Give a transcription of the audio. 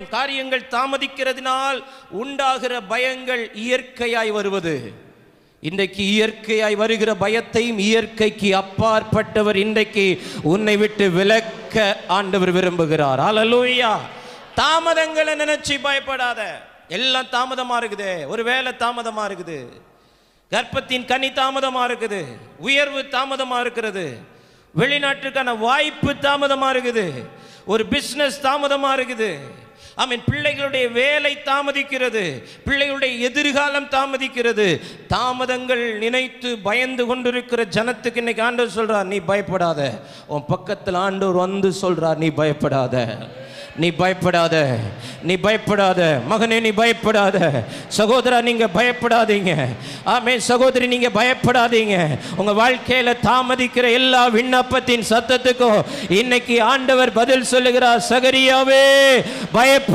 காரியங்கள் தாமதிக்கிறதுனால் உண்டாகிற பயங்கள் இயற்கையாய் வருவது. இன்றைக்கு இயற்கையாய் வருகிற பயத்தையும் இயற்கைக்கு அப்பாற்பட்டவர் இன்றைக்கு உன்னை விட்டு விலக்க ஆண்டவர் விரும்புகிறார். அல்லேலூயா. தாமதங்களை நினைச்சு பயப்படாத. எல்லாம் தாமதமா இருக்குது. ஒரு வேலை தாமதமா இருக்குது, கர்ப்பத்தின் கனி தாமதமா இருக்குது, உயர்வு தாமதமா இருக்கிறது, வெளிநாட்டுக்கான வாய்ப்பு தாமதமா இருக்குது, ஒரு பிசினஸ் தாமதமா இருக்குது, பிள்ளைகளுடைய வேலை தாமதிக்கிறது, பிள்ளைகளுடைய எதிர்காலம் தாமதிக்கிறது. தாமதங்கள் நினைத்து பயந்து கொண்டிருக்கிற ஜனத்துக்கு இன்னைக்கு ஆண்டவர் சொல்றார், நீ பயப்படாத. உன் பக்கத்தில் ஆண்டவர் வந்து சொல்றார், நீ பயப்படாத, நீ பயப்படாத, நீ பயப்படாத. மகனே நீ பயப்படாத. சகோதரா நீங்க பயப்படாதீங்க. ஆமென். சகோதரி நீங்க பயப்படாதீங்க. உங்க வாழ்க்கையில தாமதிக்கிற எல்லா விண்ணப்பத்தின் சத்தத்துக்கும் இன்னைக்கு ஆண்டவர் பதில் சொல்லுகிறார். சகரியாவே பயப்ப